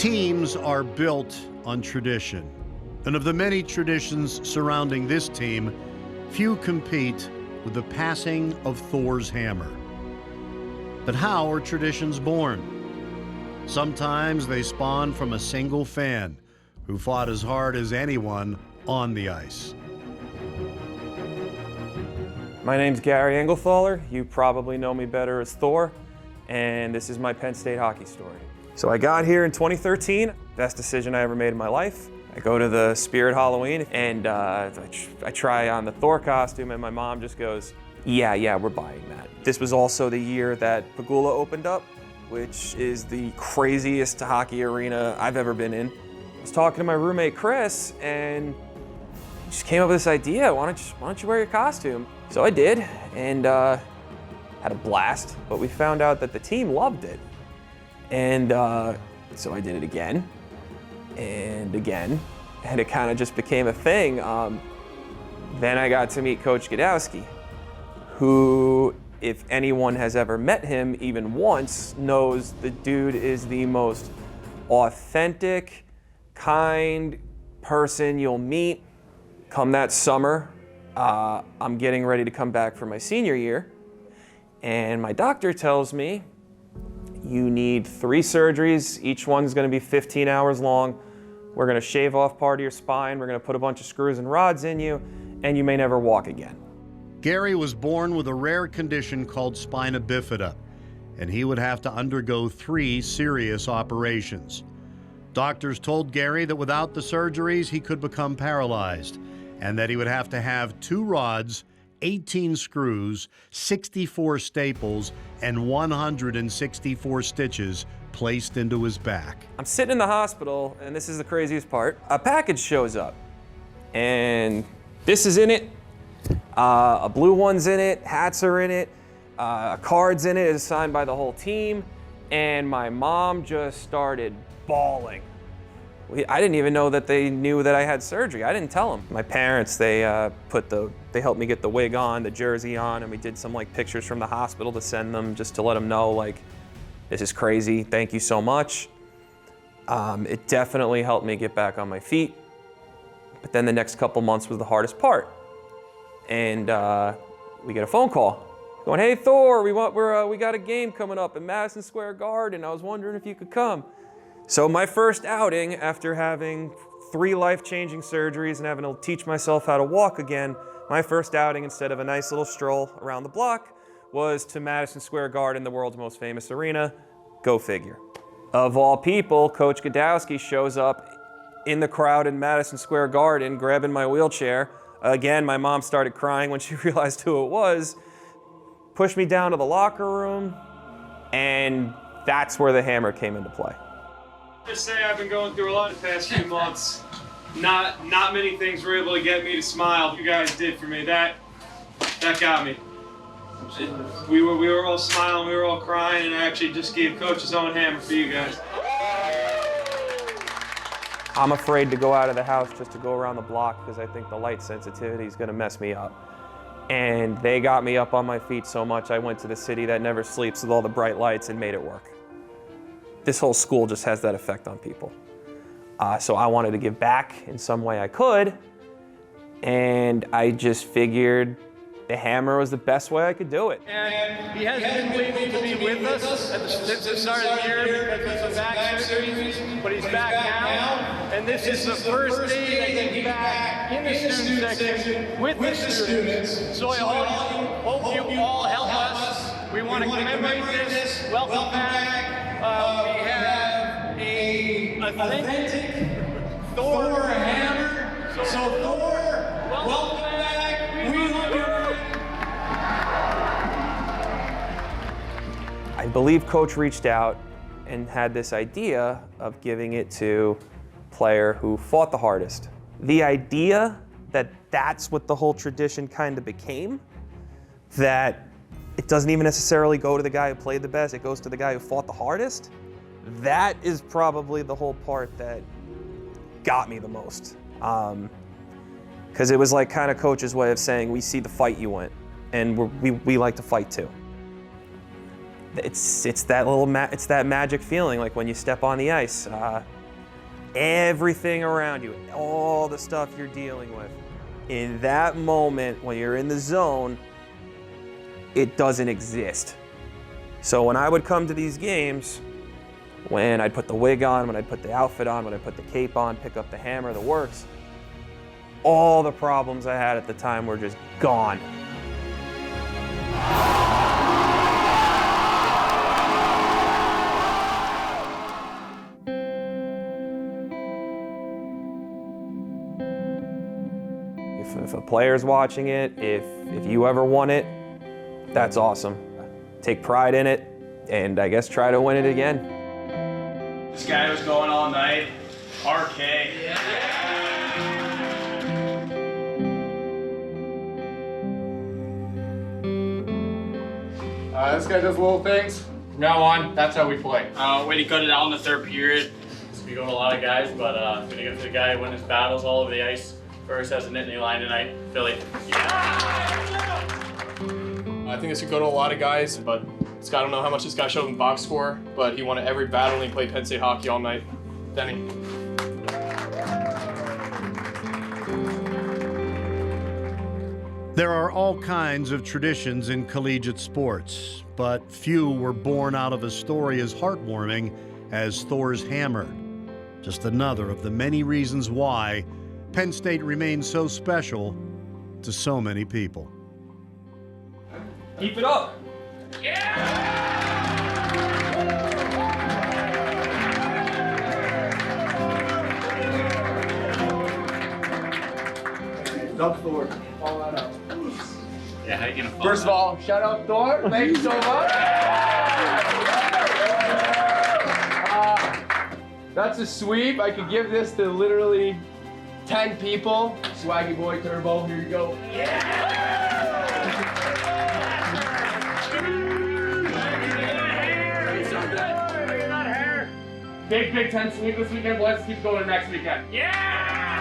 Teams are built on tradition. And of the many traditions surrounding this team, few compete with the passing of THOR's hammer. But how are traditions born? Sometimes they spawn from a single fan who fought as hard as anyone on the ice. My name's Gary Engelthaler. You probably know me better as THOR, and this is my Penn State hockey story. So I got here in 2013, best decision I ever made in my life. I go to the Spirit Halloween and I try on the THOR costume and my mom just goes, yeah, we're buying that. This was also the year that Pagula opened up, which is the craziest hockey arena I've ever been in. I was talking to my roommate Chris and he just came up with this idea, why don't you wear your costume? So I did and had a blast, but we found out that the team loved it. And so I did it again and again, and it kind of just became a thing. Then I got to meet Coach Godowski, who, if anyone has ever met him even once, knows the dude is the most authentic, kind person you'll meet. Come that summer, I'm getting ready to come back for my senior year, and my doctor tells me, you need 3 surgeries. Each one's gonna be 15 hours long. We're gonna shave off part of your spine. We're gonna put a bunch of screws and rods in you, and you may never walk again. Gary was born with a rare condition called spina bifida, and he would have to undergo 3 serious operations. Doctors told Gary that without the surgeries, he could become paralyzed, and that he would have to have 2 rods, 18 screws, 64 staples, and 164 stitches placed into his back. I'm sitting in the hospital, and this is the craziest part. A package shows up, and this is in it. A blue one's in it, hats are in it, cards in it, is signed by the whole team, and my mom just started bawling. I didn't even know that they knew that I had surgery. I didn't tell them. My parents, they helped me get the wig on, the jersey on, and we did some pictures from the hospital to send them just to let them know this is crazy, thank you so much. It definitely helped me get back on my feet. But then the next couple months was the hardest part. And we get a phone call going, hey THOR, we got a game coming up in Madison Square Garden. I was wondering if you could come. So my first outing after having 3 life-changing surgeries and having to teach myself how to walk again, my first outing, instead of a nice little stroll around the block, was to Madison Square Garden, the world's most famous arena. Go figure. Of all people, Coach Godowski shows up in the crowd in Madison Square Garden, grabbing my wheelchair. Again, my mom started crying when she realized who it was, pushed me down to the locker room, and that's where the hammer came into play. Just say I've been going through a lot the past few months. Not many things were able to get me to smile. You guys did for me. That got me. We were all smiling, we were all crying, and I actually just gave Coach his own hammer for you guys. I'm afraid to go out of the house just to go around the block because I think the light sensitivity is going to mess me up. And they got me up on my feet so much I went to the city that never sleeps with all the bright lights and made it work. This whole school just has that effect on people. So I wanted to give back in some way I could, and I just figured the hammer was the best way I could do it. And he hasn't been able to be with us at the start of the year because of back surgery, but he's back now, and this is the first day that he's back in the student section with the students. So I hope you all help us. We want to commemorate this. Welcome back. We have a authentic THOR hammer. So THOR, welcome back. We love you. I believe Coach reached out and had this idea of giving it to a player who fought the hardest. The idea that that's what the whole tradition kind of became, that it doesn't even necessarily go to the guy who played the best, it goes to the guy who fought the hardest. That is probably the whole part that got me the most. Because it was kind of Coach's way of saying, we see the fight you went, and we like to fight too. it's that it's that magic feeling, like when you step on the ice. Everything around you, all the stuff you're dealing with, in that moment when you're in the zone, it doesn't exist. So when I would come to these games, when I'd put the wig on, when I'd put the outfit on, when I'd put the cape on, pick up the hammer, the works, all the problems I had at the time were just gone. If a player's watching it, if you ever won it, that's awesome. Take pride in it, and I guess try to win it again. This guy was going all night. RK. Yeah. This guy does little things. From now on, that's how we play. When he cut it out in the third period, we go to a lot of guys, but gonna get to the guy who wins his battles all over the ice. First has a Nittany line tonight, Philly. I think this could go to a lot of guys, but this guy, I don't know how much this guy showed in box score, but he won at every battle and he played Penn State hockey all night. Denny. There are all kinds of traditions in collegiate sports, but few were born out of a story as heartwarming as Thor's hammer. Just another of the many reasons why Penn State remains so special to so many people. Keep it up. Doug Thor. All that out. Yeah, how you gonna follow First of all, shout out Thor. Thank you so much. That's a sweep. I could give this to literally 10 people. Swaggy Boy Turbo, here you go. Big Big Ten sweep this weekend. Let's keep going next weekend. Yeah!